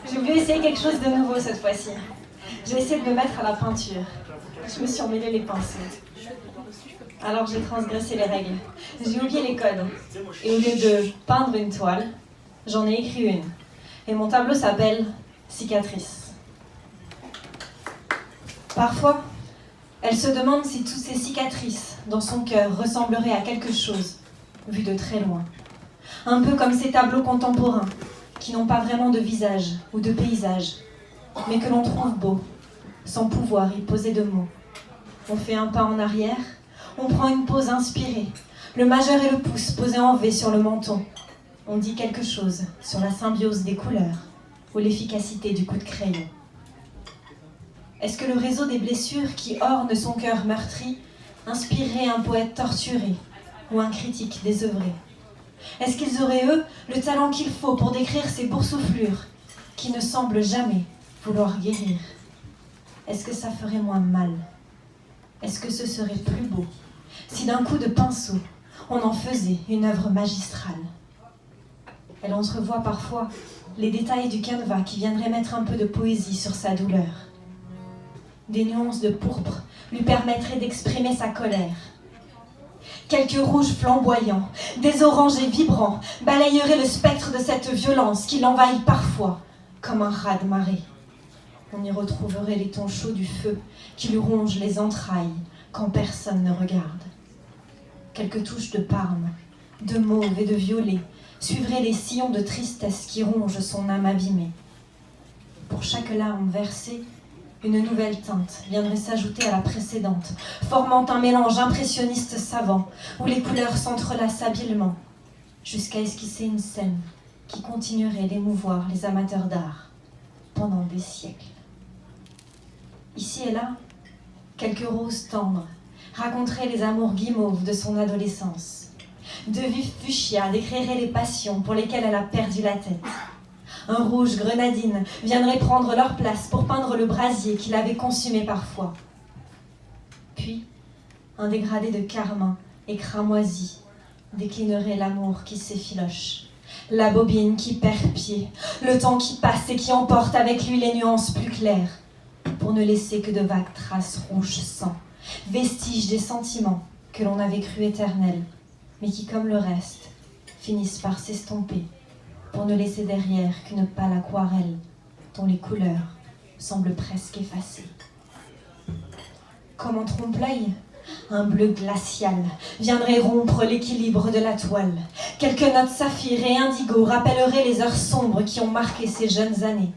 J'ai voulu essayer quelque chose de nouveau cette fois-ci. J'ai essayé de me mettre à la peinture. Je me suis emmêlé les pinceaux. Alors j'ai transgressé les règles. J'ai oublié les codes. Et au lieu de peindre une toile, j'en ai écrit une. Et mon tableau s'appelle « Cicatrice ». Parfois, elle se demande si toutes ces cicatrices dans son cœur ressembleraient à quelque chose, vu de très loin. Un peu comme ces tableaux contemporains, qui n'ont pas vraiment de visage ou de paysage, mais que l'on trouve beaux, sans pouvoir y poser de mots. On fait un pas en arrière, on prend une pose inspirée, le majeur et le pouce posés en V sur le menton. On dit quelque chose sur la symbiose des couleurs ou l'efficacité du coup de crayon. Est-ce que le réseau des blessures qui ornent son cœur meurtri inspirerait un poète torturé ou un critique désœuvré? Est-ce qu'ils auraient, eux, le talent qu'il faut pour décrire ces boursouflures qui ne semblent jamais vouloir guérir? Est-ce que ça ferait moins mal? Est-ce que ce serait plus beau si d'un coup de pinceau, on en faisait une œuvre magistrale? Elle entrevoit parfois les détails du canevas qui viendraient mettre un peu de poésie sur sa douleur. Des nuances de pourpre lui permettraient d'exprimer sa colère. Quelques rouges flamboyants, des orangés vibrants balayeraient le spectre de cette violence qui l'envahit parfois comme un raz-de-marée. On y retrouverait les tons chauds du feu qui lui rongent les entrailles quand personne ne regarde. Quelques touches de parme, de mauve et de violet suivraient les sillons de tristesse qui rongent son âme abîmée. Pour chaque larme versée, une nouvelle teinte viendrait s'ajouter à la précédente, formant un mélange impressionniste savant, où les couleurs s'entrelacent habilement, jusqu'à esquisser une scène qui continuerait d'émouvoir les amateurs d'art pendant des siècles. Ici et là, quelques roses tendres raconteraient les amours guimauves de son adolescence. De vifs fuchsias décriraient les passions pour lesquelles elle a perdu la tête. Un rouge grenadine viendrait prendre leur place pour peindre le brasier qui l'avait consumé parfois. Puis, un dégradé de carmin et cramoisi déclinerait l'amour qui s'effiloche, la bobine qui perd pied, le temps qui passe et qui emporte avec lui les nuances plus claires, pour ne laisser que de vagues traces rouges sang, vestiges des sentiments que l'on avait cru éternels, mais qui, comme le reste, finissent par s'estomper, pour ne laisser derrière qu'une pâle aquarelle dont les couleurs semblent presque effacées. Comme en trompe-l'œil, un bleu glacial viendrait rompre l'équilibre de la toile. Quelques notes saphir et indigo rappelleraient les heures sombres qui ont marqué ces jeunes années.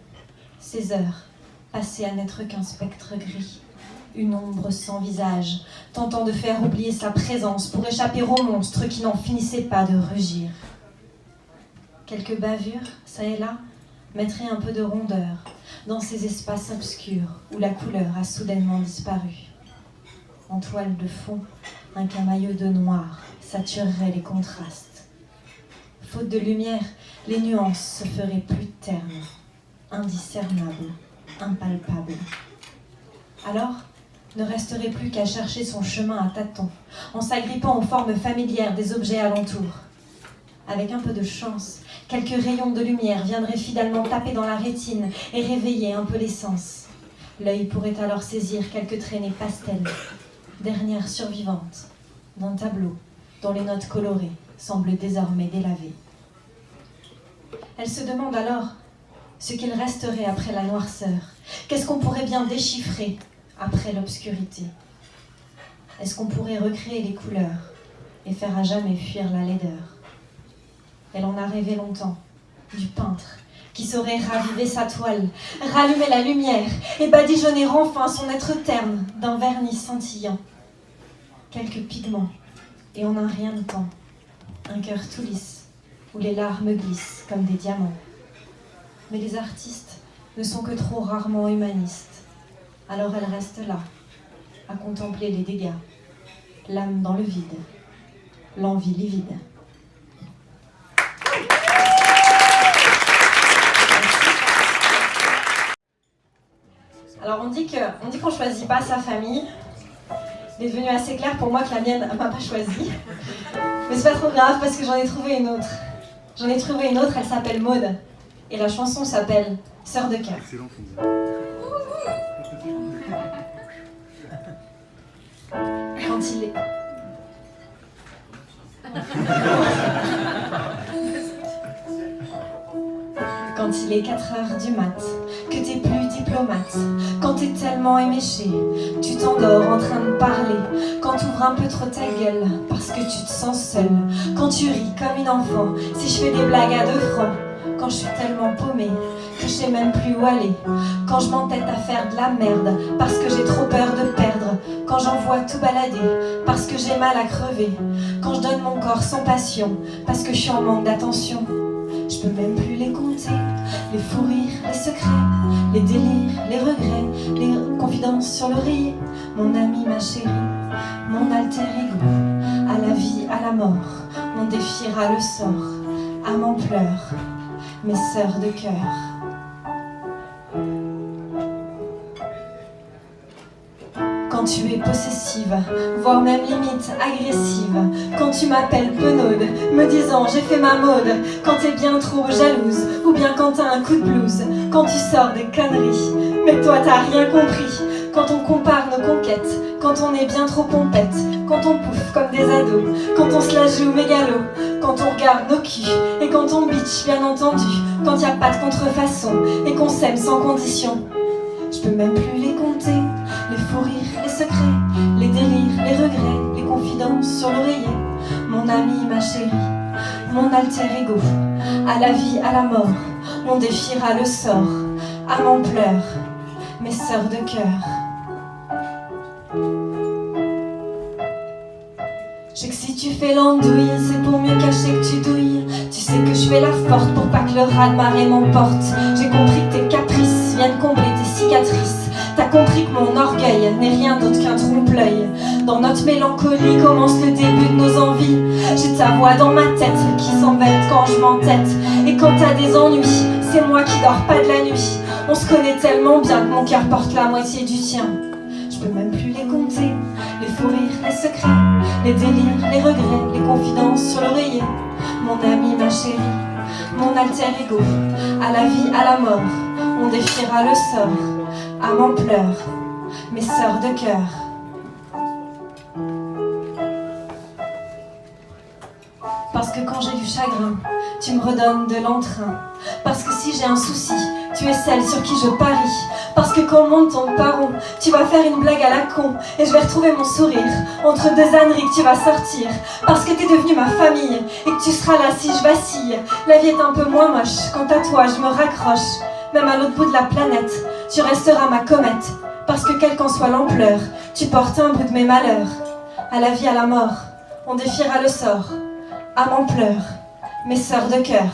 Ces heures passées à n'être qu'un spectre gris, une ombre sans visage, tentant de faire oublier sa présence pour échapper au monstre qui n'en finissait pas de rugir. Quelques bavures, ça et là, mettraient un peu de rondeur dans ces espaces obscurs où la couleur a soudainement disparu. En toile de fond, un camailleux de noir saturerait les contrastes. Faute de lumière, les nuances se feraient plus ternes, indiscernables, impalpables. Alors, ne resterait plus qu'à chercher son chemin à tâtons, en s'agrippant aux formes familières des objets alentour. Avec un peu de chance, quelques rayons de lumière viendraient finalement taper dans la rétine et réveiller un peu les sens. L'œil pourrait alors saisir quelques traînées pastels, dernières survivantes d'un tableau dont les notes colorées semblent désormais délavées. Elle se demande alors ce qu'il resterait après la noirceur. Qu'est-ce qu'on pourrait bien déchiffrer après l'obscurité? Est-ce qu'on pourrait recréer les couleurs et faire à jamais fuir la laideur? Elle en a rêvé longtemps, du peintre qui saurait raviver sa toile, rallumer la lumière et badigeonner enfin son être terne d'un vernis scintillant. Quelques pigments et en un rien de temps, un cœur tout lisse où les larmes glissent comme des diamants. Mais les artistes ne sont que trop rarement humanistes, alors elle reste là, à contempler les dégâts, l'âme dans le vide, l'envie livide. Alors on dit qu'on ne choisit pas sa famille. Il est devenu assez clair pour moi que la mienne ne m'a pas choisi. Mais c'est pas trop grave parce que j'en ai trouvé une autre. J'en ai trouvé une autre, elle s'appelle Maude. Et la chanson s'appelle Sœur de cœur. Excellent. Quand il est... Quand il est 4 heures du mat, que t'es plus diplomate, quand t'es tellement éméché, tu t'endors en train de parler, quand t'ouvres un peu trop ta gueule, parce que tu te sens seule, quand tu ris comme une enfant, si je fais des blagues à 2 francs, quand je suis tellement paumée, que je sais même plus où aller, quand je m'entête à faire de la merde, parce que j'ai trop peur de perdre, quand j'envoie tout balader, parce que j'ai mal à crever, quand je donne mon corps sans passion, parce que je suis en manque d'attention. Je peux même plus les compter, les fous rires, les secrets, les délires, les regrets, les confidences sur l'oreiller. Mon ami, ma chérie, mon alter ego, à la vie, à la mort, on défiera le sort, âme en pleurs, mes sœurs de cœur. Quand tu es possessive, voire même limite agressive, quand tu m'appelles penaude, me disant j'ai fait ma mode, quand t'es bien trop jalouse, ou bien quand t'as un coup de blues, quand tu sors des conneries, mais toi t'as rien compris, quand on compare nos conquêtes, quand on est bien trop pompette, quand on pouffe comme des ados, quand on se la joue mégalo, quand on regarde nos culs, et quand on bitch bien entendu, quand y a pas de contrefaçon, et qu'on s'aime sans condition. Je peux même plus les compter, les fous rires, les secrets, les délires, les regrets, les confidences sur l'oreiller. Mon ami, ma chérie, mon alter ego, à la vie, à la mort, on défiera le sort, âme en pleurs, mes sœurs de cœur. Je sais que si tu fais l'andouille, c'est pour mieux cacher que tu douilles. Tu sais que je fais la forte pour pas que le raz-de-marée m'emporte. J'ai compris que tes caprices viennent combler tes cicatrices. T'as compris que mon orgueil n'est rien d'autre qu'un trompe-l'œil. Dans notre mélancolie commence le début de nos envies. J'ai ta voix dans ma tête qui s'embête quand je m'entête. Et quand t'as des ennuis, c'est moi qui dors pas de la nuit. On se connaît tellement bien que mon cœur porte la moitié du tien. Je peux même plus les compter, les fous rires, les secrets, les délires, les regrets, les confidences sur l'oreiller. Mon ami, ma chérie, mon alter ego, à la vie, à la mort, on défiera le sort, âme en pleurs, mes sœurs de cœur. Parce que quand j'ai du chagrin, tu me redonnes de l'entrain. Parce que si j'ai un souci, tu es celle sur qui je parie. Parce que quand le monde tombe pas rond, tu vas faire une blague à la con et je vais retrouver mon sourire entre 2 âneries que tu vas sortir. Parce que t'es devenue ma famille et que tu seras là si je vacille. La vie est un peu moins moche, quant à toi je me raccroche. Même à l'autre bout de la planète, tu resteras ma comète. Parce que quelle qu'en soit l'ampleur, tu portes un bout de mes malheurs. À la vie, à la mort, on défiera le sort, âme en pleurs, mes sœurs de cœur.